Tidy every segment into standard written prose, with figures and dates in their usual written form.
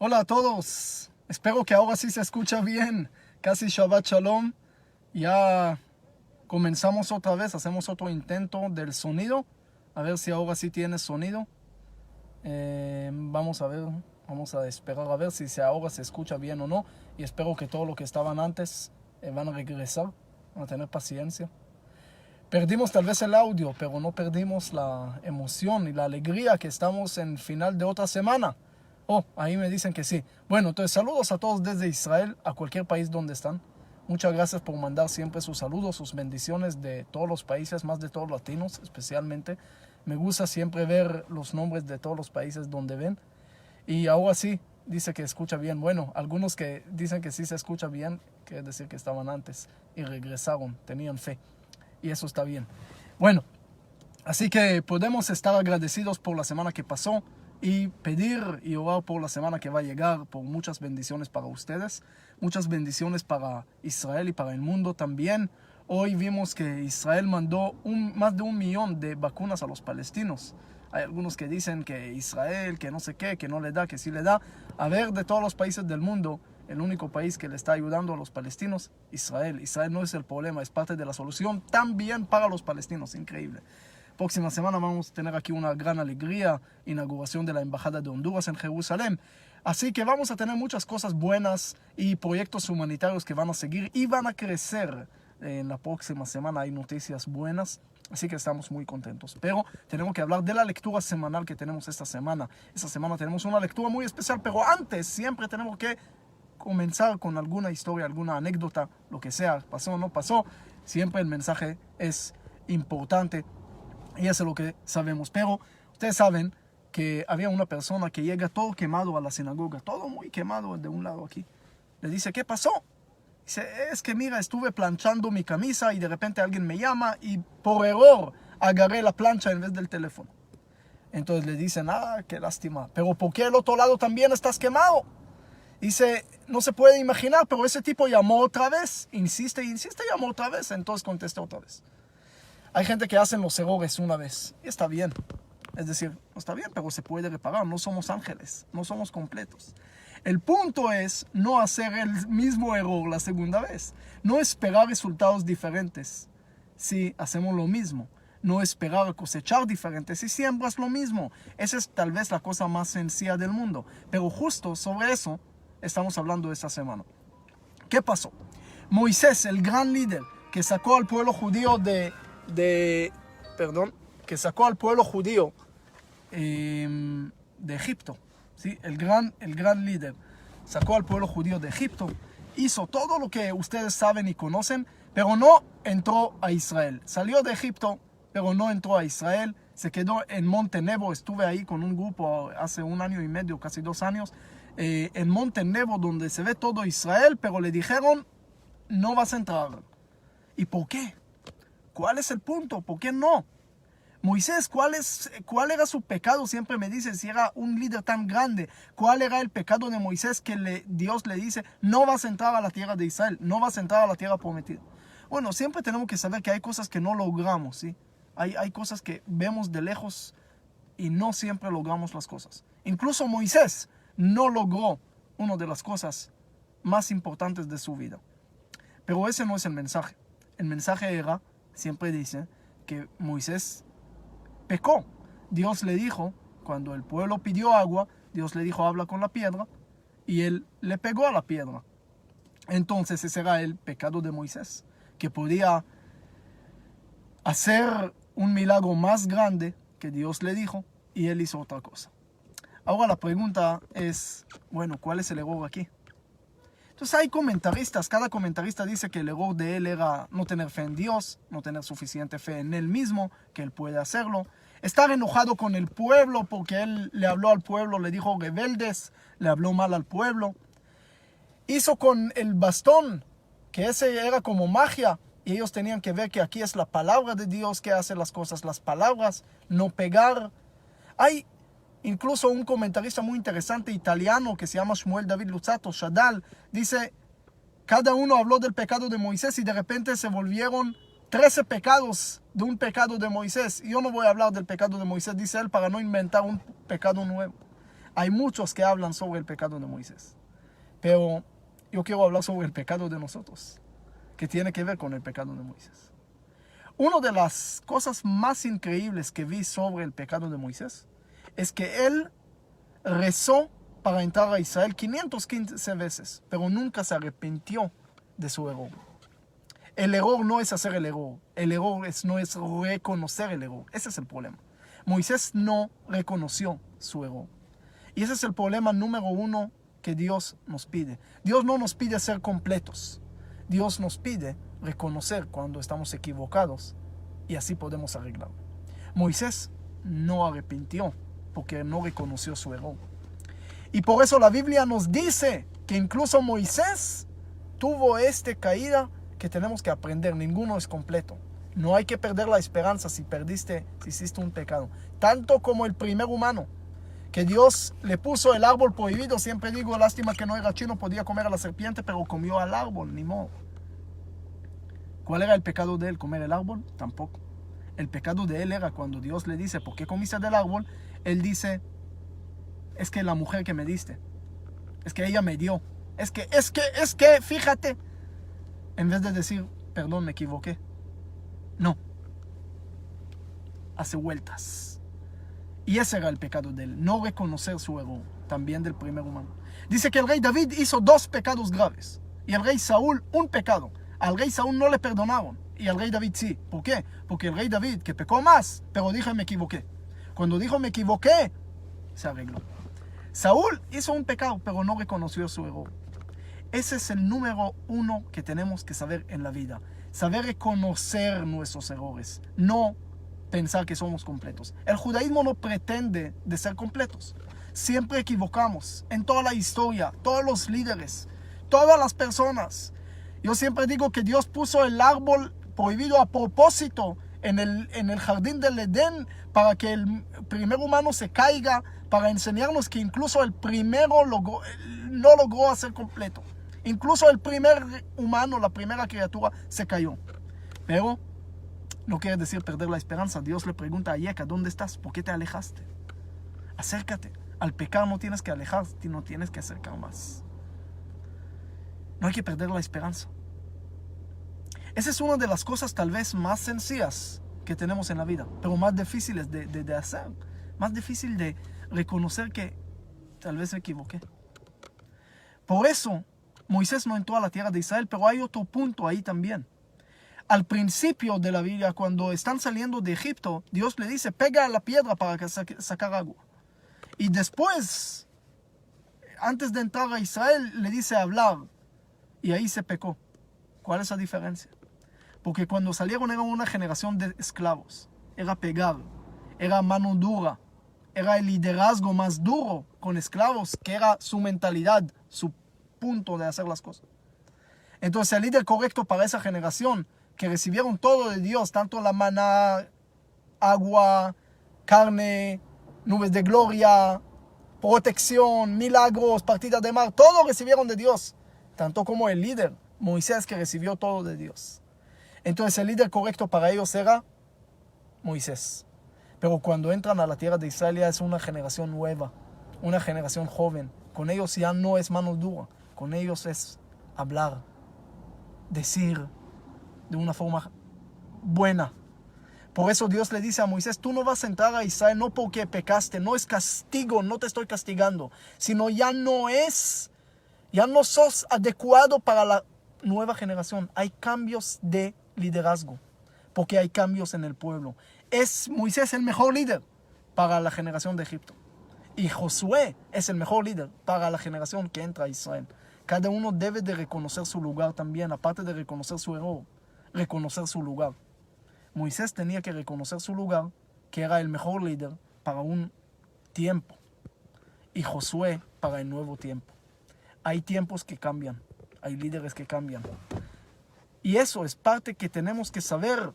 Hola a todos, espero que ahora sí se escucha bien. Casi Shabbat Shalom. Ya comenzamos otra vez, hacemos otro intento del sonido. A ver si ahora sí tiene sonido. Vamos a ver, vamos a esperar a ver si ahora se escucha bien o no. Y espero que todo lo que estaban antes van a regresar, van a tener paciencia. Perdimos tal vez el audio, pero no perdimos la emoción y la alegría que estamos en final de otra semana. Oh, ahí me dicen que sí. Bueno, entonces saludos a todos desde Israel, a cualquier país donde están. Muchas gracias por mandar siempre sus saludos, sus bendiciones de todos los países, más de todos los latinos especialmente. Me gusta siempre ver los nombres de todos los países donde ven. Y ahora sí, dice que escucha bien. Bueno, algunos que dicen que sí se escucha bien, quiere decir que estaban antes y regresaron, tenían fe. Y eso está bien. Bueno, así que podemos estar agradecidos por la semana que pasó y pedir y orar por la semana que va a llegar, por muchas bendiciones para ustedes, muchas bendiciones para Israel y para el mundo también. Hoy vimos que Israel mandó más de 1 millón de vacunas a los palestinos. Hay algunos que dicen que Israel, que no sé qué, que no le da, que sí le da. A ver, de todos los países del mundo, el único país que le está ayudando a los palestinos, Israel. Israel no es el problema, es parte de la solución también para los palestinos. Increíble. Próxima semana vamos a tener aquí una gran alegría, inauguración de la Embajada de Honduras en Jerusalén. Así que vamos a tener muchas cosas buenas y proyectos humanitarios que van a seguir y van a crecer. En la próxima semana hay noticias buenas, así que estamos muy contentos. Pero tenemos que hablar de la lectura semanal que tenemos esta semana. Esta semana tenemos una lectura muy especial, pero antes siempre tenemos que comenzar con alguna historia, alguna anécdota, lo que sea, pasó o no pasó. Siempre el mensaje es importante y eso es lo que sabemos. Pero ustedes saben que había una persona que llega todo quemado a la sinagoga, todo muy quemado de un lado aquí. Le dice, ¿qué pasó? Dice, es que mira, estuve planchando mi camisa y de repente alguien me llama y por error agarré la plancha en vez del teléfono. Entonces le dicen, qué lástima, pero ¿por qué el otro lado también estás quemado? Dice, no se puede imaginar, pero ese tipo llamó otra vez, insiste, llamó otra vez, entonces contesta otra vez. Hay gente que hacen los errores una vez y está bien. Es decir, no está bien, pero se puede reparar. No somos ángeles, no somos completos. El punto es no hacer el mismo error la segunda vez. No esperar resultados diferentes si hacemos lo mismo. No esperar cosechar diferentes si siembras lo mismo. Esa es tal vez la cosa más sencilla del mundo. Pero justo sobre eso estamos hablando esta semana. ¿Qué pasó? Moisés, el gran líder que sacó al pueblo judío que sacó al pueblo judío de Egipto, ¿sí? El gran líder sacó al pueblo judío de Egipto, hizo todo lo que ustedes saben y conocen, pero no entró a Israel. Salió de Egipto, pero no entró a Israel. Se quedó en Monte Nebo. Estuve ahí con un grupo hace 1 año y medio, casi 2 años, en Monte Nebo, donde se ve todo Israel, pero le dijeron, no vas a entrar. ¿Y por qué? ¿Cuál es el punto? ¿Por qué no? Moisés, ¿cuál era su pecado? Siempre me dicen, si era un líder tan grande, ¿cuál era el pecado de Moisés que Dios le dice, no vas a entrar a la tierra de Israel, no vas a entrar a la tierra prometida? Bueno, siempre tenemos que saber que hay cosas que no logramos, ¿sí? Hay cosas que vemos de lejos y no siempre logramos las cosas. Incluso Moisés no logró una de las cosas más importantes de su vida. Pero ese no es el mensaje. El mensaje era, siempre dice, que Moisés pecó. Dios le dijo, cuando el pueblo pidió agua, Dios le dijo, habla con la piedra, y él le pegó a la piedra. Entonces ese era el pecado de Moisés, que podía hacer un milagro más grande que Dios le dijo, y él hizo otra cosa. Ahora la pregunta es, bueno, ¿cuál es el error aquí? Entonces hay comentaristas, cada comentarista dice que el error de él era no tener fe en Dios, no tener suficiente fe en él mismo, que él puede hacerlo. Estar enojado con el pueblo porque él le habló al pueblo, le dijo rebeldes, le habló mal al pueblo. Hizo con el bastón, que ese era como magia, y ellos tenían que ver que aquí es la palabra de Dios que hace las cosas, las palabras, no pegar. Hay incluso un comentarista muy interesante italiano que se llama Shmuel David Luzzatto, Shadal, dice, cada uno habló del pecado de Moisés y de repente se volvieron 13 pecados de un pecado de Moisés. Y yo no voy a hablar del pecado de Moisés, dice él, para no inventar un pecado nuevo. Hay muchos que hablan sobre el pecado de Moisés. Pero yo quiero hablar sobre el pecado de nosotros, que tiene que ver con el pecado de Moisés. Una de las cosas más increíbles que vi sobre el pecado de Moisés es que él rezó para entrar a Israel 515 veces, pero nunca se arrepintió de su error. El error no es hacer el error no es reconocer el error. Ese es el problema. Moisés no reconoció su error. Y ese es el problema número uno que Dios nos pide. Dios no nos pide ser completos. Dios nos pide reconocer cuando estamos equivocados y así podemos arreglarlo. Moisés no arrepintió porque no reconoció su error. Y por eso la Biblia nos dice que incluso Moisés tuvo esta caída que tenemos que aprender. Ninguno es completo. No hay que perder la esperanza si hiciste un pecado. Tanto como el primer humano, que Dios le puso el árbol prohibido. Siempre digo, lástima que no era chino, podía comer a la serpiente, pero comió al árbol, ni modo. ¿Cuál era el pecado de él? ¿Comer el árbol? Tampoco. El pecado de él era cuando Dios le dice, ¿por qué comiste del árbol? Él dice, es que la mujer que me diste, es que ella me dio, es que, fíjate. En vez de decir, perdón, me equivoqué. No. Hace vueltas. Y ese era el pecado de él, no reconocer su error, también del primer humano. Dice que el rey David hizo 2 pecados graves, y el rey Saúl un pecado. Al rey Saúl no le perdonaron, y al rey David sí. ¿Por qué? Porque el rey David, que pecó más, pero dijo me equivoqué. Cuando dijo me equivoqué, se arregló. Saúl hizo un pecado, pero no reconoció su error. Ese es el número uno que tenemos que saber en la vida. Saber reconocer nuestros errores, no pensar que somos completos. El judaísmo no pretende de ser completos. Siempre equivocamos. En toda la historia, todos los líderes, todas las personas. Yo siempre digo que Dios puso el árbol prohibido a propósito en el jardín del Edén para que el primer humano se caiga, para enseñarnos que incluso el primero no logró hacer completo. Incluso el primer humano, la primera criatura, se cayó. Pero no quiere decir perder la esperanza. Dios le pregunta a Yeka, ¿dónde estás? ¿Por qué te alejaste? Acércate. Al pecar no tienes que alejarte, no tienes que acercar más. No hay que perder la esperanza. Esa es una de las cosas tal vez más sencillas que tenemos en la vida, pero más difíciles de hacer. Más difícil de reconocer que tal vez me equivoqué. Por eso Moisés no entró a la tierra de Israel, pero hay otro punto ahí también. Al principio de la Biblia, cuando están saliendo de Egipto, Dios le dice, pega a la piedra para sacar agua. Y después, antes de entrar a Israel, le dice hablar. Y ahí se pecó. ¿Cuál es la diferencia? Porque cuando salieron era una generación de esclavos. Era pegar, era mano dura, era el liderazgo más duro con esclavos, que era su mentalidad, su punto de hacer las cosas. Entonces el líder correcto para esa generación, que recibieron todo de Dios, tanto la maná, agua, carne, nubes de gloria, protección, milagros, partidas de mar, todo recibieron de Dios, tanto como el líder, Moisés, que recibió todo de Dios. Entonces el líder correcto para ellos era Moisés. Pero cuando entran a la tierra de Israel ya es una generación nueva, una generación joven. Con ellos ya no es mano dura, con ellos es hablar, decir de una forma buena. Por eso Dios le dice a Moisés, tú no vas a entrar a Israel no porque pecaste, no es castigo, no te estoy castigando, sino ya no sos adecuado para la nueva generación. Hay cambios de liderazgo, porque hay cambios en el pueblo. Es Moisés el mejor líder para la generación de Egipto. Y Josué es el mejor líder para la generación que entra a Israel. Cada uno debe de reconocer su lugar también, aparte de reconocer su error, reconocer su lugar. Moisés tenía que reconocer su lugar, que era el mejor líder para un tiempo. Y Josué para el nuevo tiempo. Hay tiempos que cambian, hay líderes que cambian. Y eso es parte que tenemos que saber.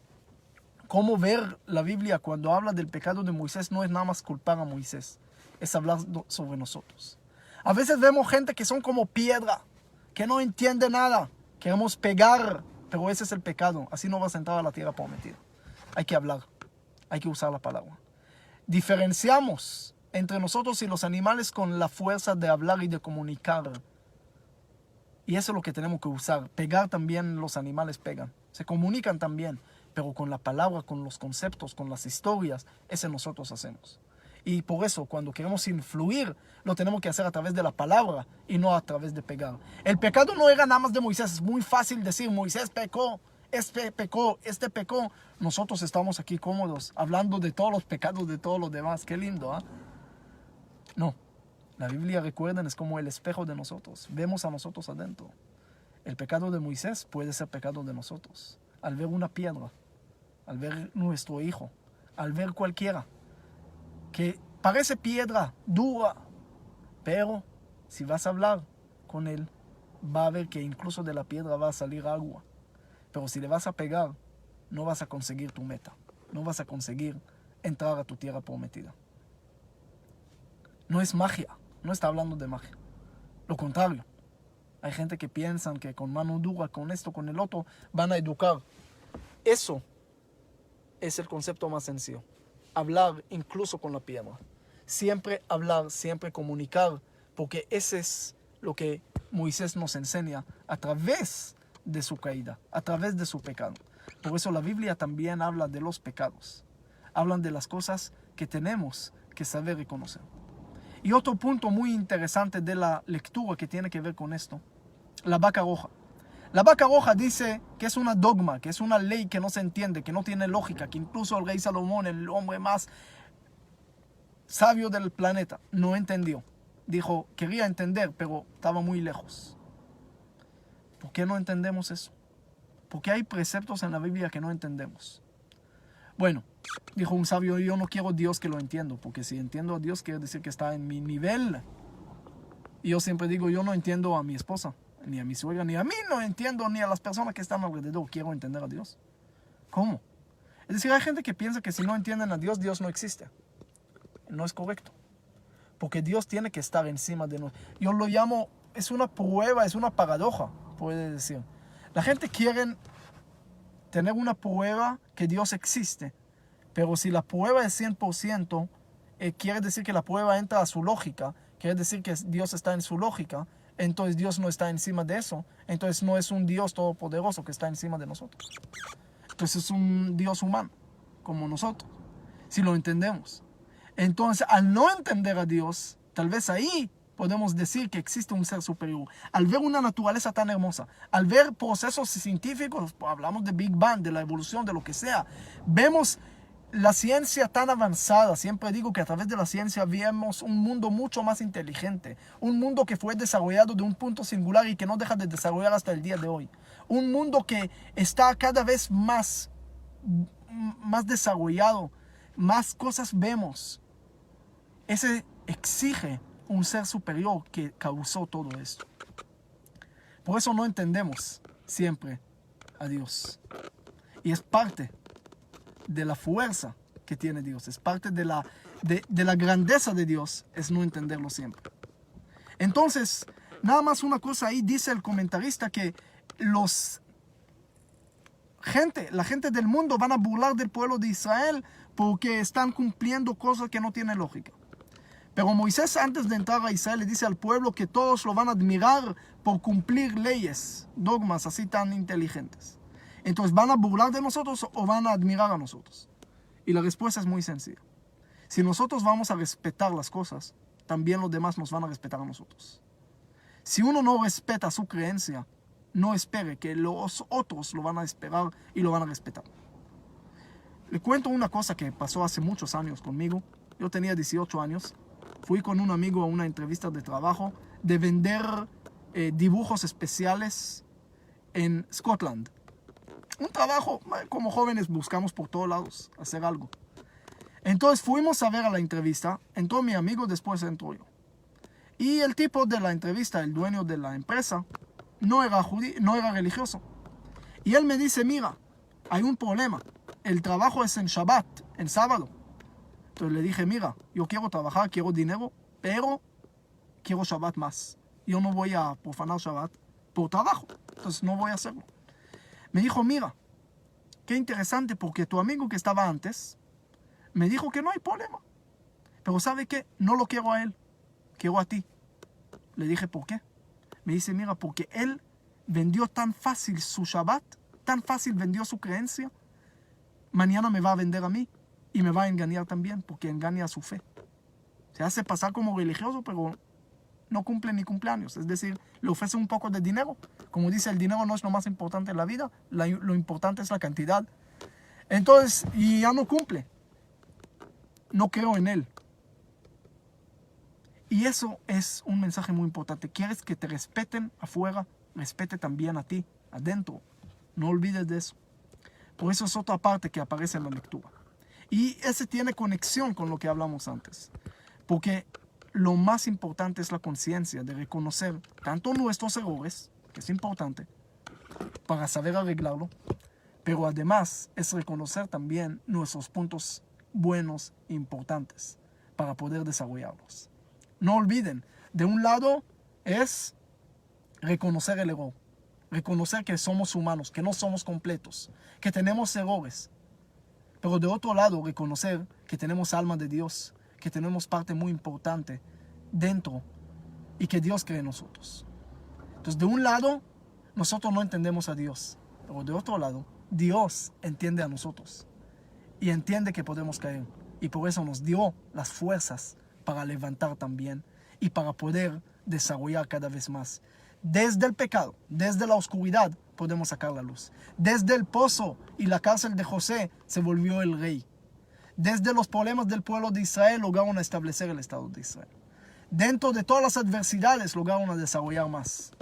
Cómo ver la Biblia cuando habla del pecado de Moisés no es nada más culpar a Moisés, es hablar sobre nosotros. A veces vemos gente que son como piedra, que no entiende nada, queremos pegar, pero ese es el pecado, así no vas a entrar a la tierra prometida. Hay que hablar, hay que usar la palabra. Diferenciamos entre nosotros y los animales con la fuerza de hablar y de comunicar. Y eso es lo que tenemos que usar. Pegar también, los animales pegan. Se comunican también, pero con la palabra, con los conceptos, con las historias, ese nosotros hacemos. Y por eso, cuando queremos influir, lo tenemos que hacer a través de la palabra y no a través de pegar. El pecado no era nada más de Moisés. Es muy fácil decir, Moisés pecó, este pecó. Nosotros estamos aquí cómodos, hablando de todos los pecados de todos los demás. Qué lindo, ¿ah? No. La Biblia, recuerden, es como el espejo de nosotros. Vemos a nosotros adentro. El pecado de Moisés puede ser pecado de nosotros. Al ver una piedra, al ver nuestro hijo, al ver cualquiera, que parece piedra dura, pero si vas a hablar con él, va a ver que incluso de la piedra va a salir agua. Pero si le vas a pegar, no vas a conseguir tu meta. No vas a conseguir entrar a tu tierra prometida. No es magia. No está hablando de magia. Lo contrario. Hay gente que piensan que con mano dura, con esto, con el otro, van a educar. Eso es el concepto más sencillo. Hablar incluso con la piedra. Siempre hablar, siempre comunicar, porque ese es lo que Moisés nos enseña a través de su caída, a través de su pecado. Por eso la Biblia también habla de los pecados. Hablan de las cosas que tenemos que saber reconocer. Y otro punto muy interesante de la lectura que tiene que ver con esto, la vaca roja. La vaca roja dice que es una dogma, que es una ley que no se entiende, que no tiene lógica, que incluso el rey Salomón, el hombre más sabio del planeta, no entendió. Dijo, quería entender, pero estaba muy lejos. ¿Por qué no entendemos eso? Porque hay preceptos en la Biblia que no entendemos. Bueno, dijo un sabio, yo no quiero Dios que lo entiendo, porque si entiendo a Dios quiere decir que está en mi nivel. Y yo siempre digo, yo no entiendo a mi esposa, ni a mi suegra, ni a mí no entiendo, ni a las personas que están alrededor. Quiero entender a Dios. ¿Cómo? Es decir, hay gente que piensa que si no entienden a Dios, Dios no existe. No es correcto. Porque Dios tiene que estar encima de nosotros. Yo lo llamo, es una prueba, es una paradoja, puede decir. La gente quiere tener una prueba que Dios existe. Pero si la prueba es 100%, quiere decir que la prueba entra a su lógica. Quiere decir que Dios está en su lógica. Entonces Dios no está encima de eso. Entonces no es un Dios todopoderoso que está encima de nosotros. Entonces es un Dios humano, como nosotros. Si lo entendemos. Entonces, al no entender a Dios, tal vez ahí podemos decir que existe un ser superior. Al ver una naturaleza tan hermosa, al ver procesos científicos, hablamos de Big Bang, de la evolución, de lo que sea, vemos la ciencia tan avanzada. Siempre digo que a través de la ciencia vemos un mundo mucho más inteligente, un mundo que fue desarrollado de un punto singular y que no deja de desarrollar hasta el día de hoy. Un mundo que está cada vez más desarrollado, más cosas vemos. Ese exige un ser superior que causó todo esto. Por eso no entendemos siempre a Dios. Y es parte de la fuerza que tiene Dios. Es parte de la grandeza de Dios, es no entenderlo siempre. Entonces, nada más una cosa ahí, dice el comentarista que la gente del mundo van a burlar del pueblo de Israel porque están cumpliendo cosas que no tienen lógica. Pero Moisés, antes de entrar a Israel, le dice al pueblo que todos lo van a admirar por cumplir leyes, dogmas así tan inteligentes. Entonces, ¿van a burlar de nosotros o van a admirar a nosotros? Y la respuesta es muy sencilla. Si nosotros vamos a respetar las cosas, también los demás nos van a respetar a nosotros. Si uno no respeta su creencia, no espere que los otros lo van a esperar y lo van a respetar. Le cuento una cosa que pasó hace muchos años conmigo. Yo tenía 18 años. Fui con un amigo a una entrevista de trabajo de vender dibujos especiales en Scotland. Un trabajo, como jóvenes buscamos por todos lados hacer algo. Entonces fuimos a ver a la entrevista, entró mi amigo, después entró yo. Y el tipo de la entrevista, el dueño de la empresa, no era religioso. Y él me dice, mira, hay un problema, el trabajo es en Shabbat, en sábado. Entonces le dije, mira, yo quiero trabajar, quiero dinero, pero quiero Shabbat más. Yo no voy a profanar Shabbat por trabajo, entonces no voy a hacerlo. Me dijo, mira, qué interesante, porque tu amigo que estaba antes me dijo que no hay problema. Pero ¿sabe qué? No lo quiero a él, quiero a ti. Le dije, ¿por qué? Me dice, mira, porque él vendió tan fácil su Shabbat, tan fácil vendió su creencia, mañana me va a vender a mí y me va a engañar también, porque engaña a su fe. Se hace pasar como religioso, pero no cumple ni cumpleaños. Es decir, le ofrece un poco de dinero. Como dice, el dinero no es lo más importante en la vida, lo importante es la cantidad. Entonces, y ya no cumple. No creo en él. Y eso es un mensaje muy importante. ¿Quieres que te respeten afuera? Respete también a ti, adentro. No olvides de eso. Por eso es otra parte que aparece en la lectura. Y ese tiene conexión con lo que hablamos antes. Porque lo más importante es la conciencia de reconocer tanto nuestros errores, que es importante, para saber arreglarlo, pero además es reconocer también nuestros puntos buenos e importantes para poder desarrollarlos. No olviden, de un lado es reconocer el error, reconocer que somos humanos, que no somos completos, que tenemos errores, pero de otro lado reconocer que tenemos alma de Dios, que tenemos parte muy importante dentro y que Dios cree en nosotros. Entonces, de un lado, nosotros no entendemos a Dios, pero de otro lado, Dios entiende a nosotros y entiende que podemos caer, y por eso nos dio las fuerzas para levantar también y para poder desarrollar cada vez más. Desde el pecado, desde la oscuridad, podemos sacar la luz. Desde el pozo y la cárcel de José se volvió el rey. Desde los problemas del pueblo de Israel lograron establecer el Estado de Israel. Dentro de todas las adversidades lograron desarrollar más.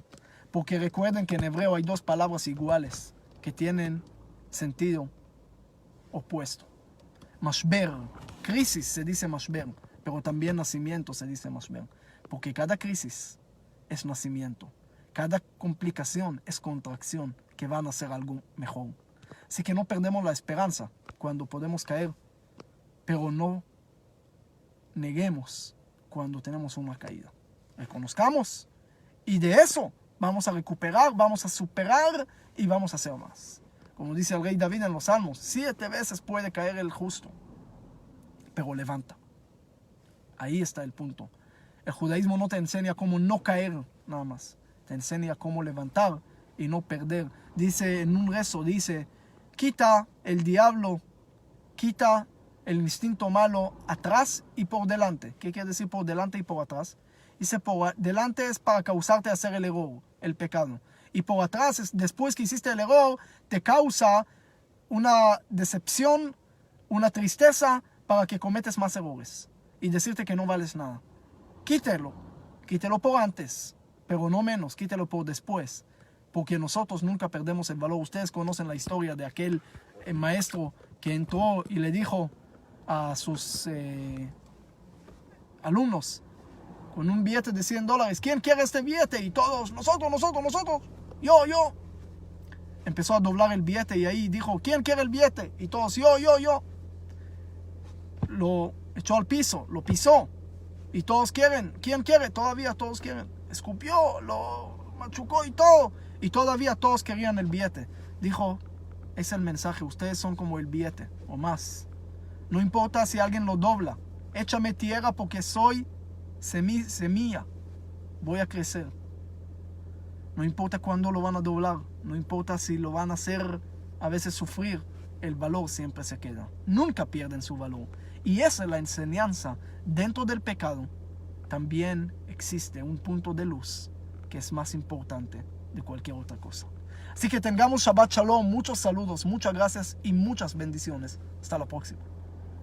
Porque recuerden que en hebreo hay dos palabras iguales que tienen sentido opuesto. Mashber, crisis se dice mashber, pero también nacimiento se dice mashber. Porque cada crisis es nacimiento. Cada complicación es contracción que van a hacer algo mejor. Así que no perdemos la esperanza cuando podemos caer, pero no neguemos cuando tenemos una caída. Reconozcamos y de eso vamos a recuperar, vamos a superar y vamos a hacer más. Como dice el rey David en los Salmos, 7 veces puede caer el justo, pero levanta. Ahí está el punto. El judaísmo no te enseña cómo no caer nada más. Te enseña cómo levantar y no perder. Dice en un rezo, dice, quita el diablo, quita el instinto malo atrás y por delante. ¿Qué quiere decir por delante y por atrás? Dice, por delante es para causarte hacer el error, el pecado. Y por atrás, después que hiciste el error, te causa una decepción, una tristeza para que cometes más errores. Y decirte que no vales nada. Quítelo por antes, pero no menos, quítelo por después. Porque nosotros nunca perdemos el valor. Ustedes conocen la historia de aquel maestro que entró y le dijo a sus alumnos con un billete de $100, ¿quién quiere este billete? Y todos, nosotros, yo. Empezó a doblar el billete y ahí dijo, ¿quién quiere el billete? Y todos, yo. Lo echó al piso, lo pisó. Y todos quieren, ¿quién quiere? Todavía todos quieren. Escupió, lo machucó y todo. Y todavía todos querían el billete. Dijo, es el mensaje, ustedes son como el billete o más. No importa si alguien lo dobla. Échame tierra porque soy semilla. Voy a crecer. No importa cuándo lo van a doblar. No importa si lo van a hacer a veces sufrir. El valor siempre se queda. Nunca pierden su valor. Y esa es la enseñanza. Dentro del pecado también existe un punto de luz que es más importante de cualquier otra cosa. Así que tengamos Shabbat Shalom. Muchos saludos, muchas gracias y muchas bendiciones. Hasta la próxima.